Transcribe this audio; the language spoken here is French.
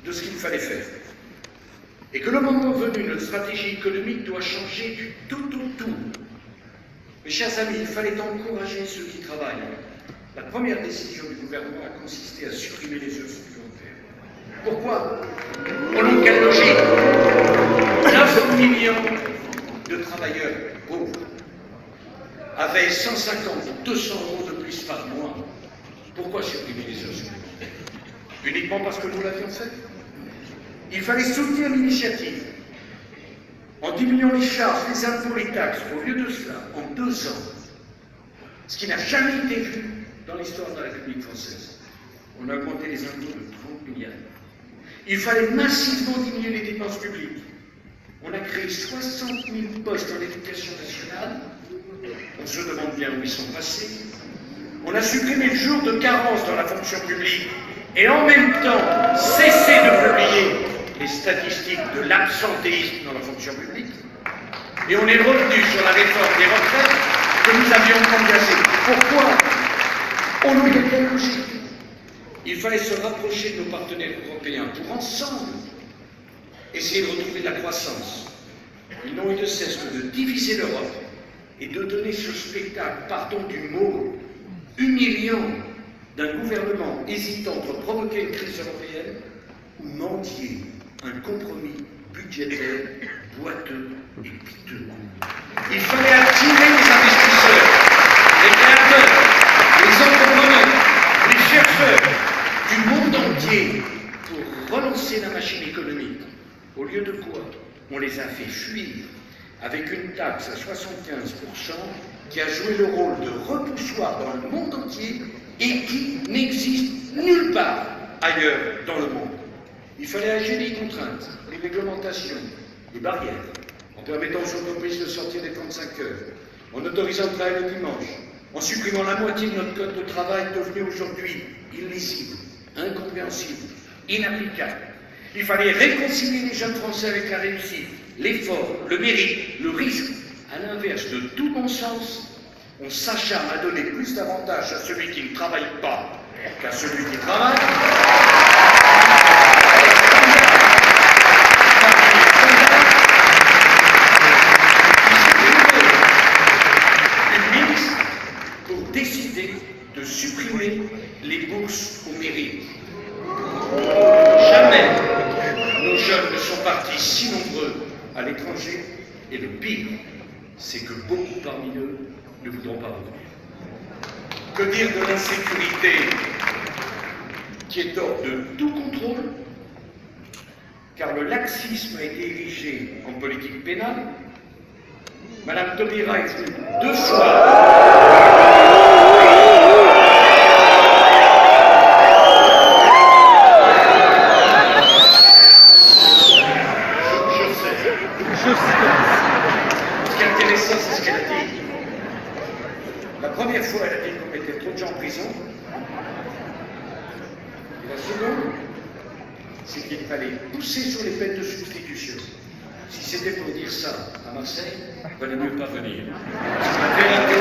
de ce qu'il fallait faire. Et que le moment venu, notre stratégie économique doit changer du tout au tout. Mes chers amis, il fallait encourager ceux qui travaillent. La première décision du gouvernement a consisté à supprimer les heures supplémentaires. Pourquoi? Au nom de quelle logique? 9 millions de travailleurs pauvres avaient 150 ou 200 euros de plus par mois. Pourquoi supprimer les heures supplémentaires? Uniquement parce que nous l'avions fait? Il fallait soutenir l'initiative en diminuant les charges, les impôts, les taxes. Au lieu de cela, en 2 ans, ce qui n'a jamais été vu dans l'histoire de la République française, on a augmenté les impôts de 30 milliards. Il fallait massivement diminuer les dépenses publiques. On a créé 60 000 postes dans l'éducation nationale. On se demande bien où ils sont passés. On a supprimé le jour de carence dans la fonction publique et en même temps cessé de publier les statistiques de l'absentéisme dans la fonction publique. Et on est revenu sur la réforme des retraites que nous avions engagée. Pourquoi? Au nom de quelle logique? Il fallait se rapprocher de nos partenaires européens pour ensemble essayer de retrouver de la croissance. Ils n'ont eu de cesse que de diviser l'Europe et de donner ce spectacle, pardon du mot, humiliant d'un gouvernement hésitant entre provoquer une crise européenne ou mendier un compromis budgétaire boiteux et piteux. Il fallait attirer les investisseurs, les créateurs, les entrepreneurs, les chercheurs du monde entier pour relancer la machine économique. Au lieu de quoi, on les a fait fuir avec une taxe à 75% qui a joué le rôle de repoussoir dans le monde entier et qui n'existe nulle part ailleurs dans le monde. Il fallait agir les contraintes, les réglementations, les barrières, en permettant aux entreprises de sortir des 35 heures, en autorisant le travail le dimanche, en supprimant la moitié de notre code de travail devenu aujourd'hui illisible, incompréhensible, inapplicable. Il fallait réconcilier les jeunes Français avec la réussite, l'effort, le mérite, le risque. À l'inverse de tout bon sens, on s'acharne à donner plus d'avantages à celui qui ne travaille pas qu'à celui qui travaille. Une ministre pour décider de supprimer les bourses au mérite. Jamais nos jeunes ne sont partis si nombreux à l'étranger, et le pire, c'est que beaucoup parmi eux ne voudront pas revenir. Que dire de l'insécurité qui est hors de tout contrôle, car le laxisme a été érigé en politique pénale. Madame Taubira est venue 2 fois. Ce qui est intéressant, c'est ce qu'elle a dit. La première fois, elle a dit qu'on mettait trop de gens en prison. Et la seconde, c'est qu'il fallait pousser sur les peines de substitution. Si c'était pour dire ça à Marseille, il valait mieux pas venir. C'est la vérité.